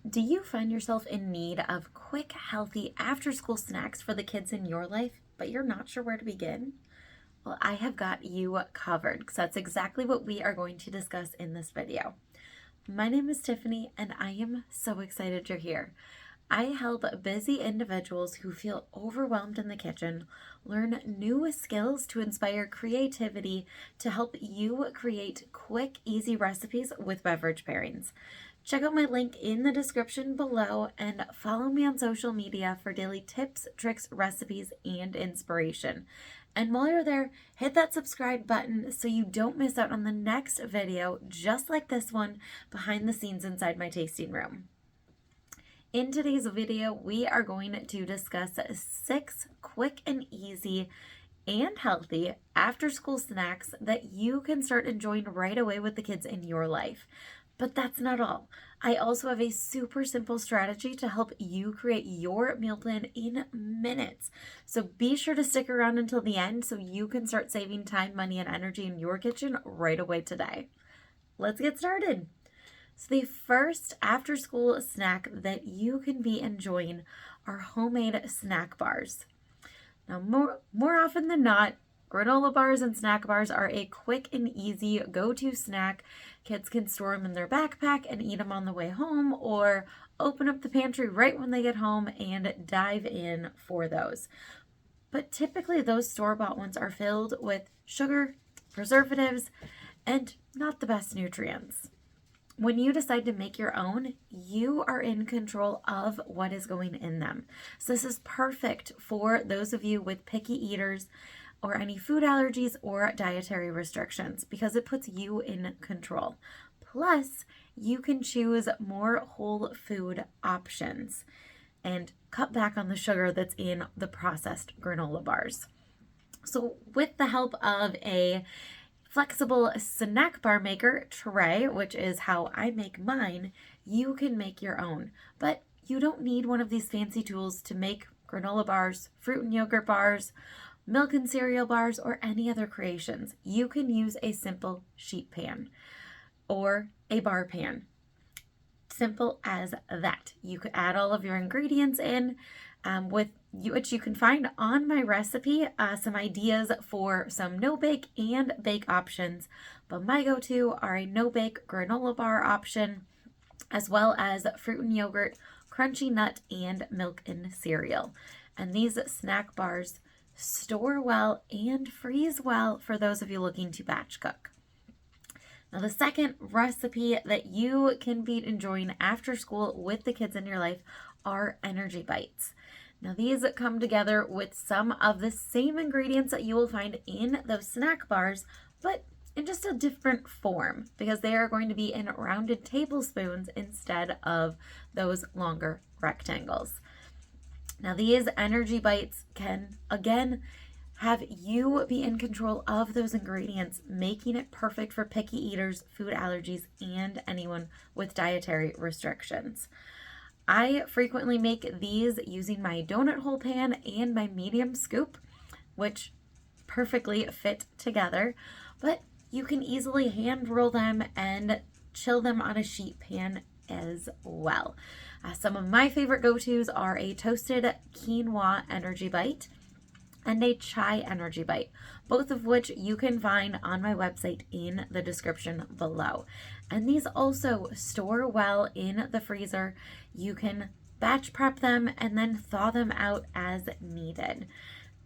Do you find yourself in need of quick, healthy after-school snacks for the kids in your life, but you're not sure where to begin? Well, I have got you covered because that's exactly what we are going to discuss in this video. My name is Tiffany, and I am so excited you're here. I help busy individuals who feel overwhelmed in the kitchen learn new skills to inspire creativity to help you create quick, easy recipes with beverage pairings. Check out my link in the description below and follow me on social media for daily tips, tricks, recipes, and inspiration. And while you're there, hit that subscribe button so you don't miss out on the next video just like this one behind the scenes inside my tasting room. In today's video, we are going to discuss 6 quick and easy and healthy after-school snacks that you can start enjoying right away with the kids in your life. But that's not all. I also have a super simple strategy to help you create your meal plan in minutes. So be sure to stick around until the end so you can start saving time, money, and energy in your kitchen right away today. Let's get started. So the first after-school snack that you can be enjoying are homemade snack bars. Now, more often than not, granola bars and snack bars are a quick and easy go-to snack. Kids can store them in their backpack and eat them on the way home, or open up the pantry right when they get home and dive in for those. But typically those store-bought ones are filled with sugar, preservatives, and not the best nutrients. When you decide to make your own, you are in control of what is going in them. So this is perfect for those of you with picky eaters or any food allergies or dietary restrictions because it puts you in control. Plus, you can choose more whole food options and cut back on the sugar that's in the processed granola bars. So with the help of a flexible snack bar maker tray, which is how I make mine, you can make your own. But you don't need one of these fancy tools to make granola bars, fruit and yogurt bars, milk and cereal bars, or any other creations. You can use a simple sheet pan or a bar pan. Simple as that. You could add all of your ingredients in which you can find on my recipe, some ideas for some no-bake and bake options. But my go-to are a no-bake granola bar option, as well as fruit and yogurt, crunchy nut, and milk and cereal. And these snack bars store well and freeze well for those of you looking to batch cook. Now, the second recipe that you can be enjoying after school with the kids in your life are energy bites. Now, these come together with some of the same ingredients that you will find in those snack bars, but in just a different form because they are going to be in rounded tablespoons instead of those longer rectangles. Now, these energy bites can, again, have you be in control of those ingredients, making it perfect for picky eaters, food allergies, and anyone with dietary restrictions. I frequently make these using my donut hole pan and my medium scoop, which perfectly fit together, but you can easily hand roll them and chill them on a sheet pan as well. Some of my favorite go-tos are a toasted quinoa energy bite and a chai energy bite, both of which you can find on my website in the description below. And these also store well in the freezer. You can batch prep them and then thaw them out as needed.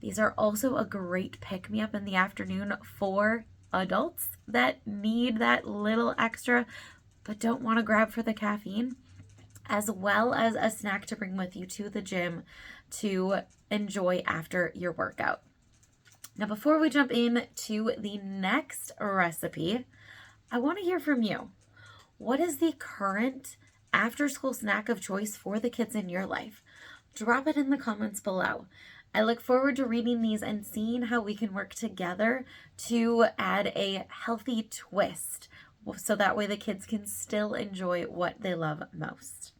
These are also a great pick-me-up in the afternoon for adults that need that little extra but don't want to grab for the caffeine, as well as a snack to bring with you to the gym to enjoy after your workout. Now, before we jump in to the next recipe, I want to hear from you. What is the current after-school snack of choice for the kids in your life? Drop it in the comments below. I look forward to reading these and seeing how we can work together to add a healthy twist so that way the kids can still enjoy what they love most.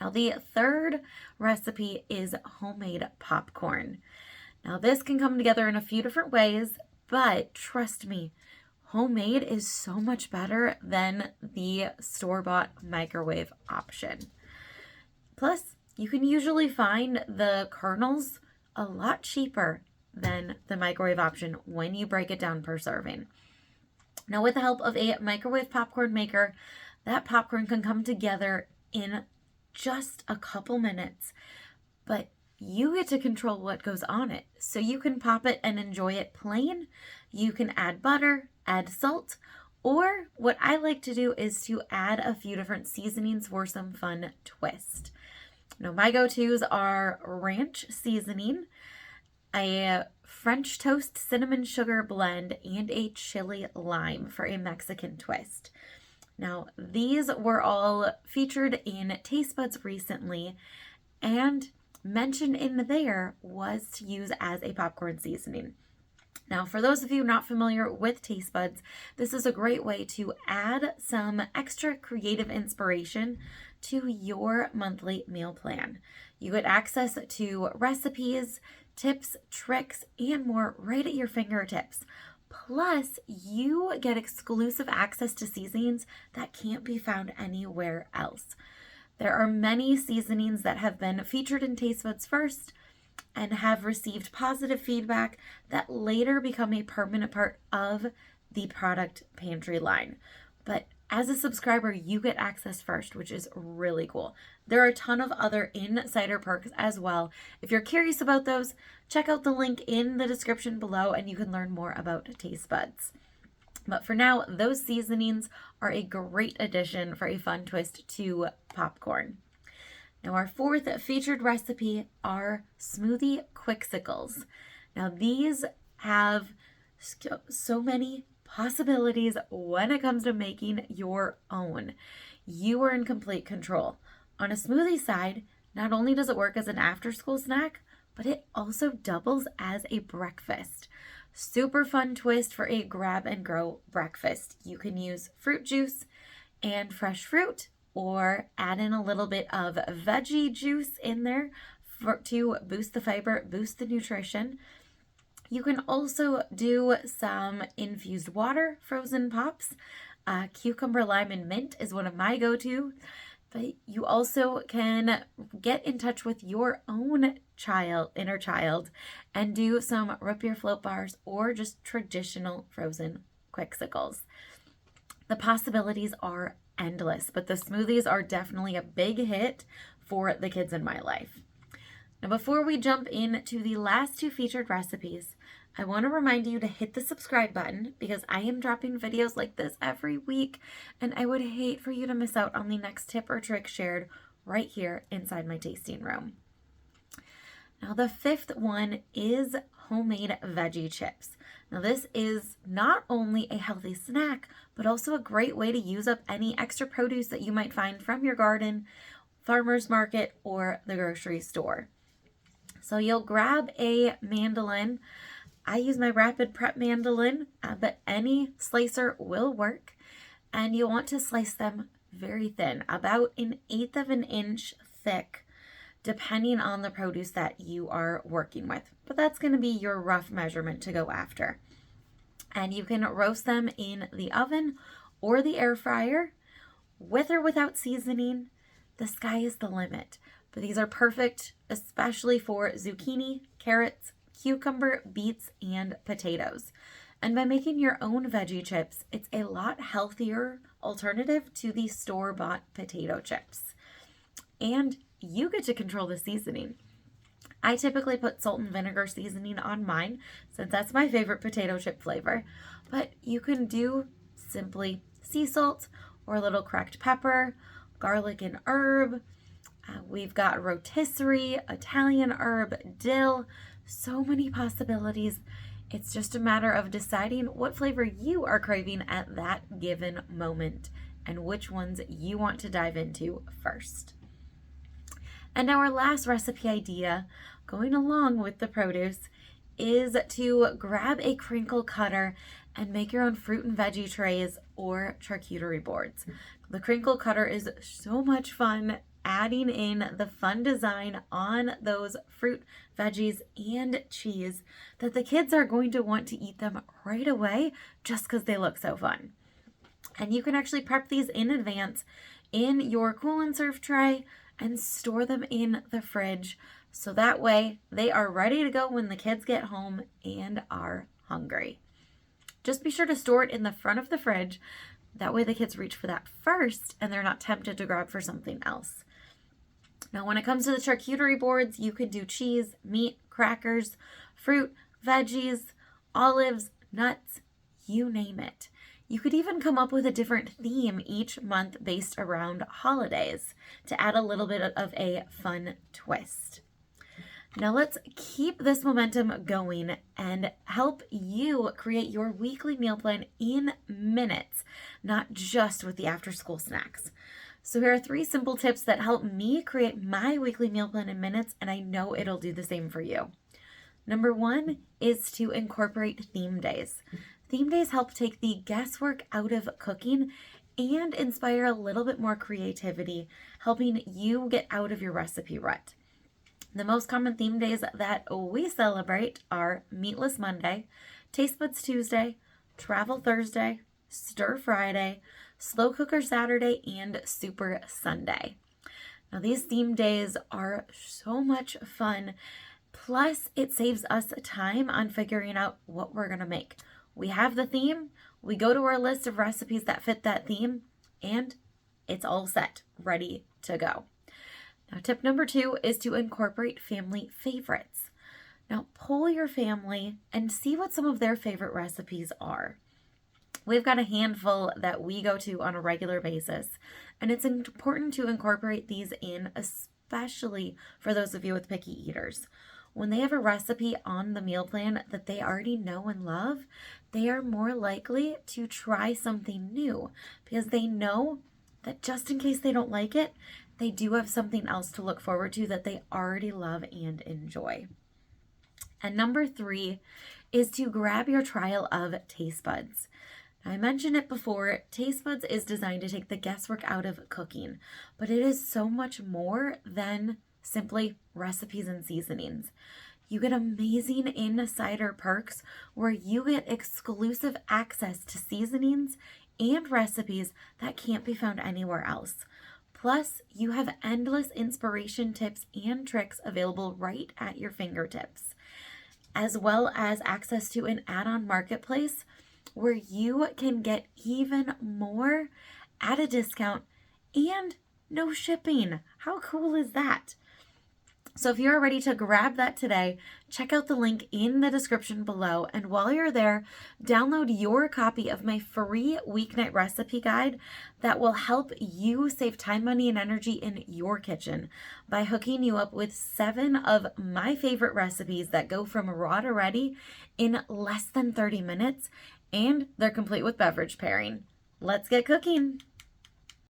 Now, the third recipe is homemade popcorn. Now, this can come together in a few different ways, but trust me, homemade is so much better than the store-bought microwave option. Plus, you can usually find the kernels a lot cheaper than the microwave option when you break it down per serving. Now, with the help of a microwave popcorn maker, that popcorn can come together in just a couple minutes, but you get to control what goes on it. So you can pop it and enjoy it plain. You can add butter, add salt, or what I like to do is to add a few different seasonings for some fun twist. Now, my go-tos are ranch seasoning, a French toast cinnamon sugar blend, and a chili lime for a Mexican twist. Now, these were all featured in Taste Buds recently, and mentioned in there was to use as a popcorn seasoning. Now, for those of you not familiar with Taste Buds, this is a great way to add some extra creative inspiration to your monthly meal plan. You get access to recipes, tips, tricks, and more right at your fingertips. Plus, you get exclusive access to seasonings that can't be found anywhere else. There are many seasonings that have been featured in Taste Buds first and have received positive feedback that later become a permanent part of the product pantry line. But as a subscriber, you get access first, which is really cool. There are a ton of other insider perks as well. If you're curious about those, check out the link in the description below and you can learn more about Taste Buds. But for now, those seasonings are a great addition for a fun twist to popcorn. Now, our fourth featured recipe are smoothie Quicksicles. Now, these have so many possibilities when it comes to making your own. You are in complete control. On a smoothie side, not only does it work as an after-school snack, but it also doubles as a breakfast. Super fun twist for a grab and go breakfast. You can use fruit juice and fresh fruit, or add in a little bit of veggie juice in there to boost the fiber, boost the nutrition. You can also do some infused water, frozen pops. Cucumber, lime, and mint is one of my go-to. But you also can get in touch with your own inner child, and do some root beer float bars or just traditional frozen Quicksicles. The possibilities are endless, but the smoothies are definitely a big hit for the kids in my life. Now, before we jump into the last two featured recipes, I want to remind you to hit the subscribe button because I am dropping videos like this every week, and I would hate for you to miss out on the next tip or trick shared right here inside my tasting room. Now, the fifth one is homemade veggie chips. Now, this is not only a healthy snack, but also a great way to use up any extra produce that you might find from your garden, farmer's market, or the grocery store. So you'll grab a mandolin. I use my Rapid Prep mandolin, but any slicer will work. And you'll want to slice them very thin, about 1/8 of an inch thick, depending on the produce that you are working with. But that's going to be your rough measurement to go after. And you can roast them in the oven or the air fryer, with or without seasoning. The sky is the limit. But these are perfect, especially for zucchini, carrots, cucumber, beets, and potatoes. And by making your own veggie chips, it's a lot healthier alternative to the store-bought potato chips. And you get to control the seasoning. I typically put salt and vinegar seasoning on mine since that's my favorite potato chip flavor. But you can do simply sea salt or a little cracked pepper, garlic and herb. We've got rotisserie, Italian herb, dill, so many possibilities. It's just a matter of deciding what flavor you are craving at that given moment and which ones you want to dive into first. And our last recipe idea, going along with the produce, is to grab a crinkle cutter and make your own fruit and veggie trays or charcuterie boards. The crinkle cutter is so much fun adding in the fun design on those fruit, veggies, and cheese that the kids are going to want to eat them right away just because they look so fun. And you can actually prep these in advance in your cool and serve tray and store them in the fridge. So that way they are ready to go when the kids get home and are hungry. Just be sure to store it in the front of the fridge. That way the kids reach for that first and they're not tempted to grab for something else. Now, when it comes to the charcuterie boards, you can do cheese, meat, crackers, fruit, veggies, olives, nuts, you name it. You could even come up with a different theme each month based around holidays to add a little bit of a fun twist. Now let's keep this momentum going and help you create your weekly meal plan in minutes, not just with the after school snacks. So here are 3 simple tips that help me create my weekly meal plan in minutes, and I know it'll do the same for you. Number 1 is to incorporate theme days. Theme days help take the guesswork out of cooking and inspire a little bit more creativity, helping you get out of your recipe rut. The most common theme days that we celebrate are Meatless Monday, Taste Buds Tuesday, Travel Thursday, Stir Friday, Slow Cooker Saturday, and Super Sunday. Now these theme days are so much fun, plus it saves us time on figuring out what we're going to make. We have the theme, we go to our list of recipes that fit that theme, and it's all set, ready to go. Now, tip number 2 is to incorporate family favorites. Now, poll your family and see what some of their favorite recipes are. We've got a handful that we go to on a regular basis, and it's important to incorporate these in, especially for those of you with picky eaters. When they have a recipe on the meal plan that they already know and love, they are more likely to try something new because they know that just in case they don't like it, they do have something else to look forward to that they already love and enjoy. And number 3 is to grab your trial of Taste Buds. Now, I mentioned it before, Taste Buds is designed to take the guesswork out of cooking, but it is so much more than simply recipes and seasonings. You get amazing insider perks where you get exclusive access to seasonings and recipes that can't be found anywhere else. Plus, you have endless inspiration tips and tricks available right at your fingertips, as well as access to an add-on marketplace where you can get even more at a discount and no shipping. How cool is that? So if you're ready to grab that today, check out the link in the description below. And while you're there, download your copy of my free weeknight recipe guide that will help you save time, money, and energy in your kitchen by hooking you up with 7 of my favorite recipes that go from raw to ready in less than 30 minutes. And they're complete with beverage pairing. Let's get cooking.